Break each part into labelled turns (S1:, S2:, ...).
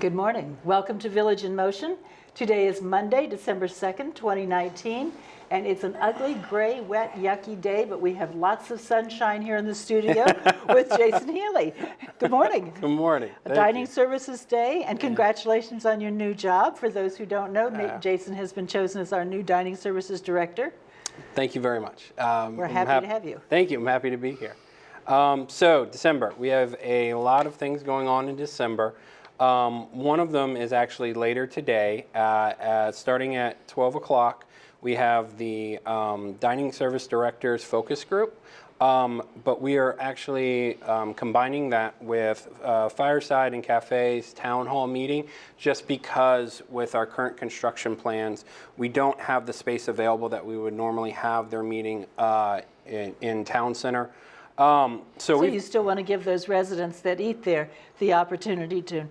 S1: Good morning. Welcome to Village in Motion. Today is Monday, December 2nd, 2019, and it's an ugly, gray, wet, yucky day, but we have lots of sunshine here in the studio with Jason Healey. Good morning.
S2: Good morning.
S1: A Dining Services Day, and congratulations on your new job. For those who don't know, Jason has been chosen as our new Dining Services Director.
S2: Thank you very much.
S1: We're happy to have you.
S2: Thank you. I'm happy to be here. So December, we have a lot of things going on in December. One of them is actually later today, starting at 12 o'clock. We have the Dining Service Directors Focus Group, but we are actually combining that with Fireside and Cafe's Town Hall meeting, just because with our current construction plans, we don't have the space available that we would normally have their meeting in Town Center. So
S1: you still want to give those residents that eat there the opportunity to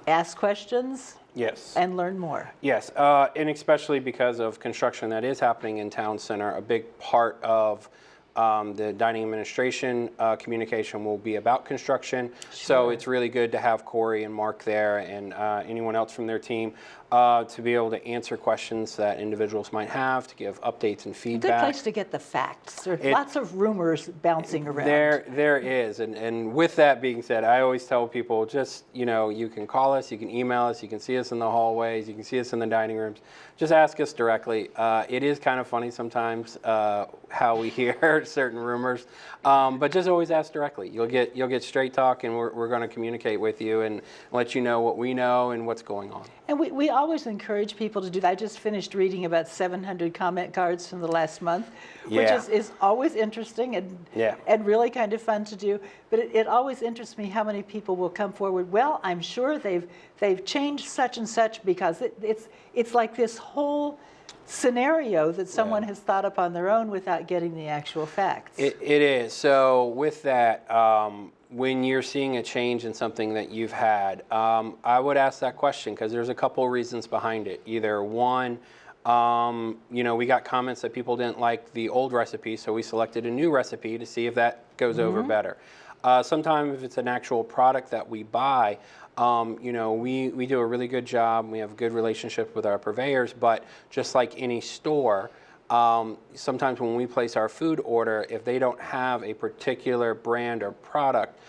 S1: ask questions?
S2: Yes.
S1: And learn more.
S2: Yes, and especially because of construction that is happening in Town Center, a big part of the dining administration communication will be about construction. Sure. So it's really good to have Corey and Mark there and anyone else from their team to be able to answer questions that individuals might have, to give updates and feedback.
S1: A good place to get the facts. There are lots of rumors bouncing around.
S2: There is, and with that being said, I always tell people, just, you can call us, you can email us, you can see us in the hallways, you can see us in the dining rooms. Just ask us directly. It is kind of funny sometimes how we hear certain rumors, but just always ask directly. You'll get straight talk, and we're going to communicate with you and let you know what we know and what's going on.
S1: And we always encourage people to do that. I just finished reading about 700 comment cards from the last month, which is always interesting and really kind of fun to do. But it always interests me how many people will come forward. Well, I'm sure they've changed such and such, because it's like this whole scenario that someone has thought up on their own without getting the actual facts.
S2: It is. So with that, when you're seeing a change in something that you've had, I would ask that question, because there's a couple reasons behind it. Either one, we got comments that people didn't like the old recipe, so we selected a new recipe to see if that goes over better. Sometimes if it's an actual product that we buy, we do a really good job. We have a good relationship with our purveyors, but just like any store, sometimes when we place our food order, if they don't have a particular brand or product,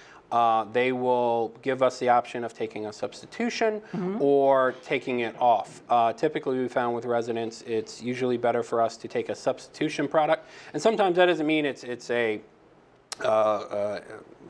S2: they will give us the option of taking a substitution or taking it off. Typically, we found with residents, it's usually better for us to take a substitution product, and sometimes that doesn't mean it's a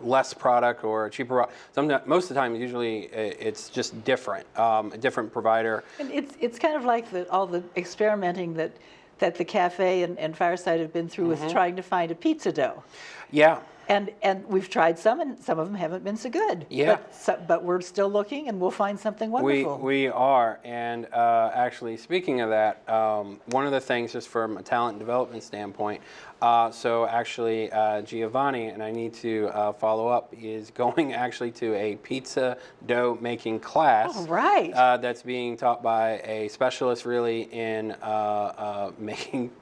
S2: less product or a cheaper product. Sometimes, most of the time, usually it's just different, a different provider.
S1: And it's kind of like all the experimenting that the cafe and Fireside have been through with trying to find a pizza dough.
S2: Yeah.
S1: And we've tried some, and some of them haven't been so good.
S2: Yeah.
S1: But we're still looking, and we'll find something wonderful.
S2: We are. And actually, speaking of that, one of the things, just from a talent development standpoint, so actually Giovanni, and I need to follow up, is going actually to a pizza dough making class.
S1: Oh, right.
S2: That's being taught by a specialist really in making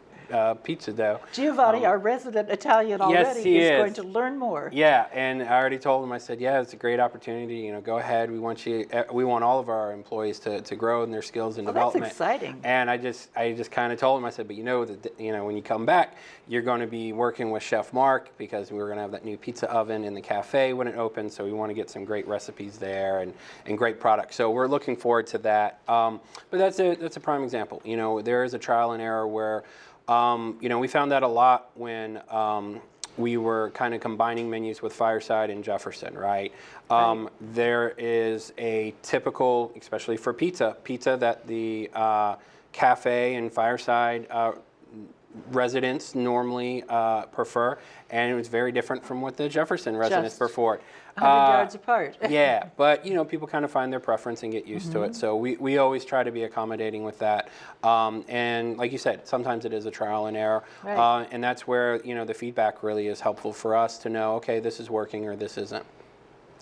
S2: pizza dough.
S1: Giovanni, our resident Italian already, is going to learn more.
S2: Yeah, and I already told him, I said, yeah, it's a great opportunity. Go ahead. We want all of our employees to grow in their skills and development.
S1: That's exciting.
S2: And I just kind of told him, I said, but when you come back, you're going to be working with Chef Mark, because we're going to have that new pizza oven in the cafe when it opens. So we want to get some great recipes there and great products. So we're looking forward to that. But that's a prime example. There is a trial and error where we found that a lot when we were kind of combining menus with Fireside and Jefferson, right? There is a typical, especially for pizza that the cafe and Fireside residents normally prefer, and it was very different from what the Jefferson residents preferred.
S1: 100 yards apart.
S2: Yeah, but people kind of find their preference and get used to it. So we always try to be accommodating with that. And like you said, sometimes it is a trial and error. Right. And that's where the feedback really is helpful for us to know, okay, this is working or this isn't.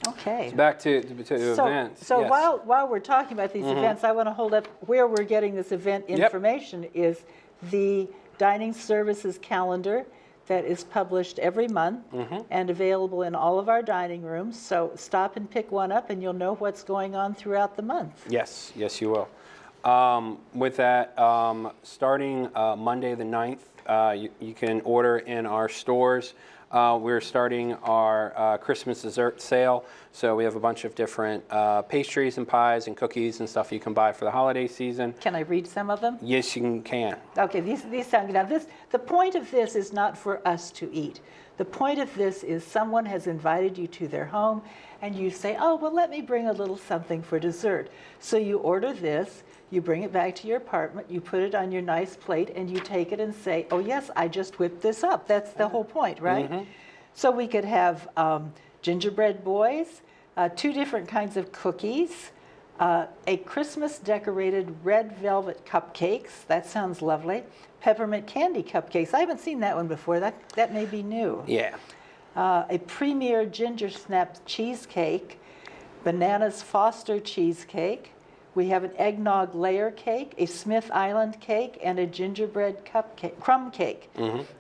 S1: Okay.
S2: So back to events.
S1: So
S2: yes.
S1: while we're talking about these events, I want to hold up where we're getting this event information is the Dining Services calendar that is published every month and available in all of our dining rooms. So stop and pick one up and you'll know what's going on throughout the month.
S2: Yes, yes you will. With that, starting Monday the 9th, you can order in our stores. We're starting our Christmas dessert sale. So we have a bunch of different pastries and pies and cookies and stuff you can buy for the holiday season.
S1: Can I read some of them?
S2: Yes, you can.
S1: Okay, these sound good. Now the point of this is not for us to eat. The point of this is someone has invited you to their home and you say, oh, well, let me bring a little something for dessert. So you order this, you bring it back to your apartment, you put it on your nice plate, and you take it and say, oh, yes, I just whipped this up. That's the whole point, right? So we could have gingerbread boys, 2 different kinds of cookies, a Christmas decorated red velvet cupcakes. That sounds lovely. Peppermint candy cupcakes. I haven't seen that one before. That may be new.
S2: Yeah.
S1: A premier ginger snap cheesecake, bananas Foster cheesecake. We have an eggnog layer cake, a Smith Island cake, and a gingerbread cupcake, crumb cake.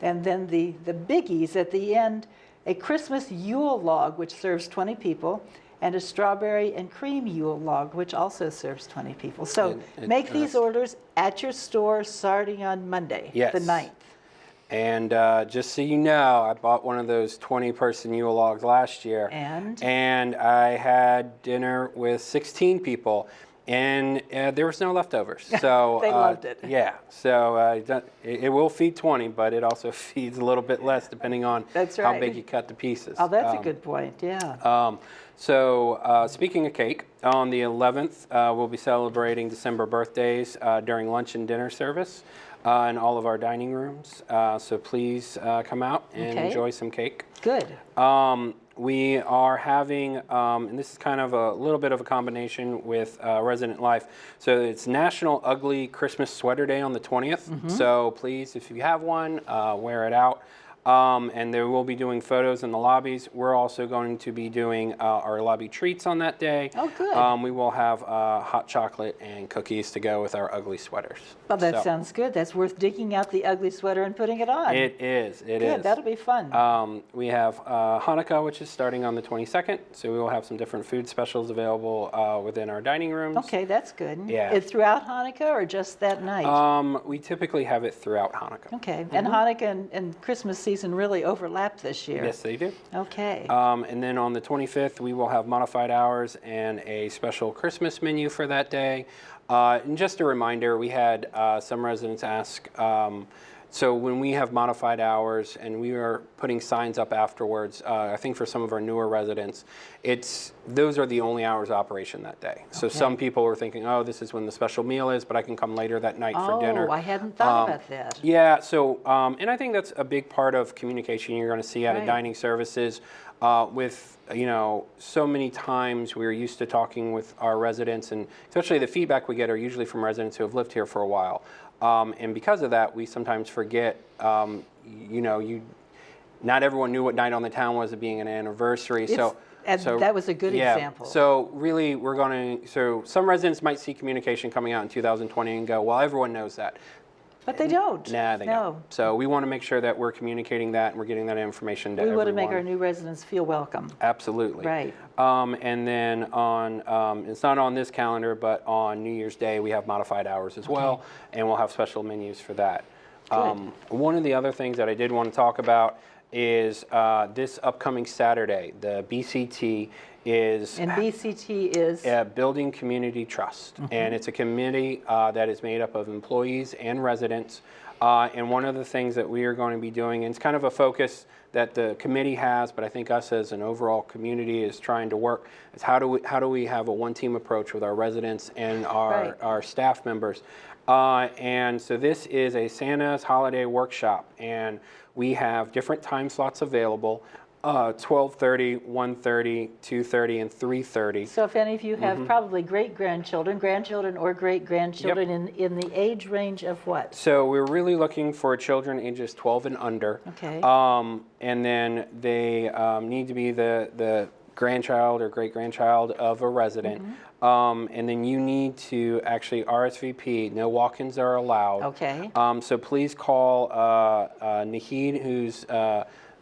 S1: And then the biggies at the end, a Christmas Yule log, which serves 20 people, and a strawberry and cream Yule log, which also serves 20 people. So make these orders at your store starting on Monday, the 9th.
S2: And just so you know, I bought one of those 20-person Yule logs last year. And I had dinner with 16 people. And there was no leftovers. So
S1: they loved it.
S2: Yeah. So it will feed 20, but it also feeds a little bit less depending on how big you cut the pieces.
S1: Oh, that's a good point. Yeah.
S2: So speaking of cake, on the 11th, we'll be celebrating December birthdays during lunch and dinner service in all of our dining rooms. So please come out and enjoy some cake.
S1: Good.
S2: We are having, and this is kind of a little bit of a combination with Resident Life. So it's National Ugly Christmas Sweater Day on the 20th. So please, if you have one, wear it out. And they will be doing photos in the lobbies. We're also going to be doing our lobby treats on that day.
S1: Oh, good.
S2: We will have hot chocolate and cookies to go with our ugly sweaters.
S1: Well, that sounds good. That's worth digging out the ugly sweater and putting it on.
S2: It is. It
S1: is.
S2: Good.
S1: That'll be fun.
S2: We have Hanukkah, which is starting on the 22nd. So we will have some different food specials available within our dining rooms.
S1: Okay, that's good.
S2: Yeah.
S1: Is throughout Hanukkah or just that night?
S2: We typically have it throughout Hanukkah.
S1: Okay. And Hanukkah and Christmas season really overlap this year.
S2: Yes, they do.
S1: Okay.
S2: And then on the 25th, we will have modified hours and a special Christmas menu for that day. And just a reminder, we had some residents ask, so when we have modified hours and we are putting signs up afterwards, I think for some of our newer residents, those are the only hours of operation that day. So some people were thinking, oh, this is when the special meal is, but I can come later that night for dinner.
S1: Oh, I hadn't thought about that.
S2: Yeah, so, and I think that's a big part of communication you're going to see out of dining services. With, so many times we're used to talking with our residents, and especially the feedback we get are usually from residents who have lived here for a while. And because of that, we sometimes forget, not everyone knew what night on the town was, it being an anniversary. So
S1: that was a good example.
S2: So really, so some residents might see communication coming out in 2020 and go, well, everyone knows that.
S1: But they don't.
S2: Nah, they don't. So we want to make sure that we're communicating that and we're getting that information to everyone.
S1: We want to make our new residents feel welcome.
S2: Absolutely.
S1: Right.
S2: And then on, it's not on this calendar, but on New Year's Day, we have modified hours as well, and we'll have special menus for that. One of the other things that I did want to talk about is this upcoming Saturday, the BCT is...
S1: And BCT is?
S2: Building Community Trust. And it's a committee that is made up of employees and residents. And one of the things that we are going to be doing, and it's kind of a focus that the committee has, but I think us as an overall community is trying to work, is how do we have a one-team approach with our residents and our staff members. And so this is a Santa's Holiday Workshop, and we have different time slots available. 12:30, 1:30, 2:30, and 3:30.
S1: So if any of you have probably great-grandchildren, grandchildren or great-grandchildren in the age range of what?
S2: So we're really looking for children ages 12 and under.
S1: Okay.
S2: And then they need to be the grandchild or great-grandchild of a resident. And then you need to actually RSVP. No walk-ins are allowed.
S1: Okay.
S2: So please call Nahid, who's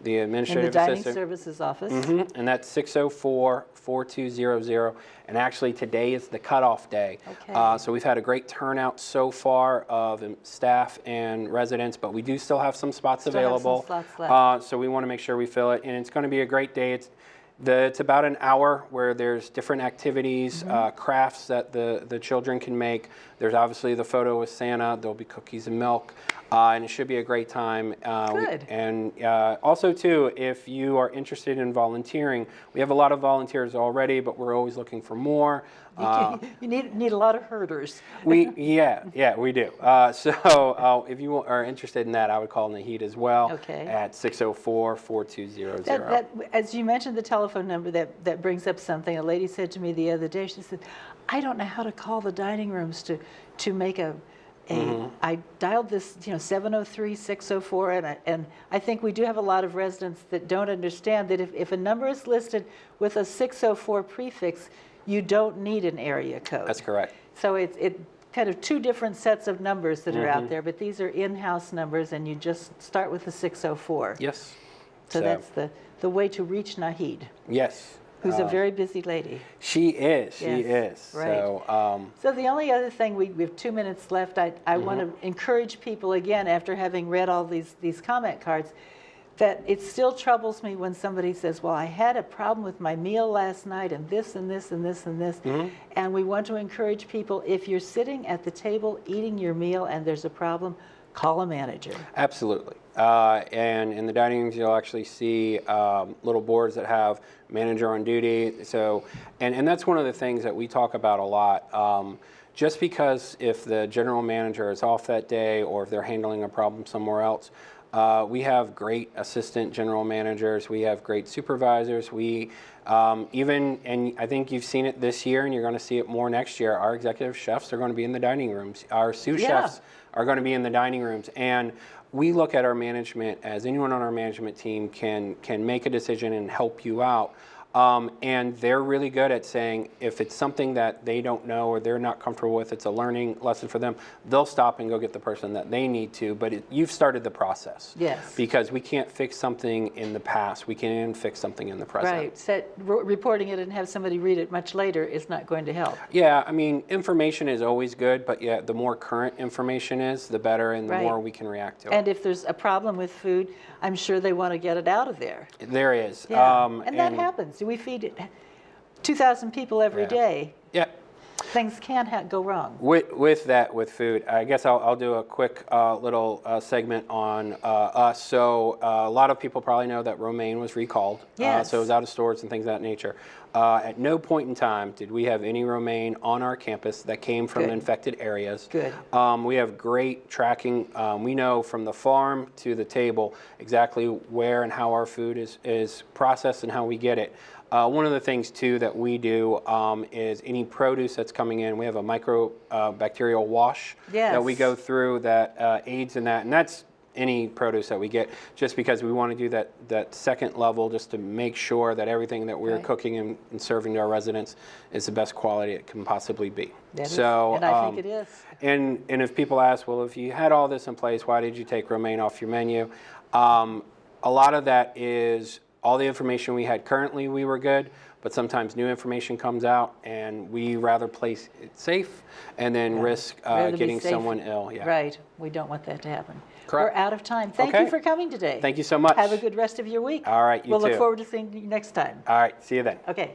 S2: the administrative
S1: in the dining
S2: assistant.
S1: services office.
S2: And that's 604-4200. And actually today is the cutoff day.
S1: Okay.
S2: So we've had a great turnout so far of staff and residents, but we do still have some spots available.
S1: Have some slots left.
S2: So we want to make sure we fill it. And it's going to be a great day. It's about an hour where there's different activities, crafts that the children can make. There's obviously the photo with Santa. There'll be cookies and milk. And it should be a great time.
S1: Good.
S2: And also, too, if you are interested in volunteering, we have a lot of volunteers already, but we're always looking for more.
S1: You need a lot of herders.
S2: We do. So if you are interested in that, I would call Nahid as well at 604-4200.
S1: As you mentioned the telephone number, that brings up something. A lady said to me the other day, she said, I don't know how to call the dining rooms to make I dialed this, 703-604, and I think we do have a lot of residents that don't understand that if a number is listed with a 604 prefix, you don't need an area code.
S2: That's correct.
S1: So it's kind of two different sets of numbers that are out there, but these are in-house numbers, and you just start with the 604.
S2: Yes.
S1: So that's the way to reach Nahid.
S2: Yes.
S1: Who's a very busy lady.
S2: She is. She is.
S1: Right. So the only other thing, we have 2 minutes left. I want to encourage people again, after having read all these comment cards, that it still troubles me when somebody says, well, I had a problem with my meal last night and this and this and this and this. And we want to encourage people, if you're sitting at the table eating your meal and there's a problem, call a manager.
S2: Absolutely. And in the dining rooms, you'll actually see little boards that have manager on duty. So, and that's one of the things that we talk about a lot. Just because if the general manager is off that day or if they're handling a problem somewhere else, we have great assistant general managers. We have great supervisors. We and I think you've seen it this year and you're going to see it more next year, our executive chefs are going to be in the dining rooms. Our sous chefs are going to be in the dining rooms. And we look at our management as anyone on our management team can make a decision and help you out. And they're really good at saying if it's something that they don't know or they're not comfortable with, it's a learning lesson for them, they'll stop and go get the person that they need to. But you've started the process.
S1: Yes.
S2: Because we can't fix something in the past. We can even fix something in the present.
S1: Right. So reporting it and have somebody read it much later is not going to help.
S2: Yeah, I mean, information is always good, but yeah, the more current information is, the better and the more we can react to it.
S1: And if there's a problem with food, I'm sure they want to get it out of there.
S2: There is.
S1: Yeah. And that happens. We feed 2,000 people every day.
S2: Yeah.
S1: Things can go wrong.
S2: With food, I guess I'll do a quick little segment on us. So a lot of people probably know that romaine was recalled.
S1: Yes.
S2: So it was out of stores and things of that nature. At no point in time did we have any romaine on our campus that came from infected areas.
S1: Good.
S2: We have great tracking. We know from the farm to the table exactly where and how our food is processed and how we get it. One of the things, too, that we do is any produce that's coming in, we have a microbacterial wash that we go through that aids in that. And that's any produce that we get, just because we want to do that second level just to make sure that everything that we're cooking and serving to our residents is the best quality it can possibly be.
S1: And I think it is.
S2: And if people ask, well, if you had all this in place, why did you take romaine off your menu? A lot of that is all the information we had currently, we were good, but sometimes new information comes out and we rather place it safe and then risk getting someone ill. Yeah.
S1: Right. We don't want that to happen.
S2: Correct.
S1: We're out of time. Thank you for coming today.
S2: Thank you so much.
S1: Have a good rest of your week.
S2: All right, you too.
S1: We'll look forward to seeing you next time.
S2: All right, see you then.
S1: Okay.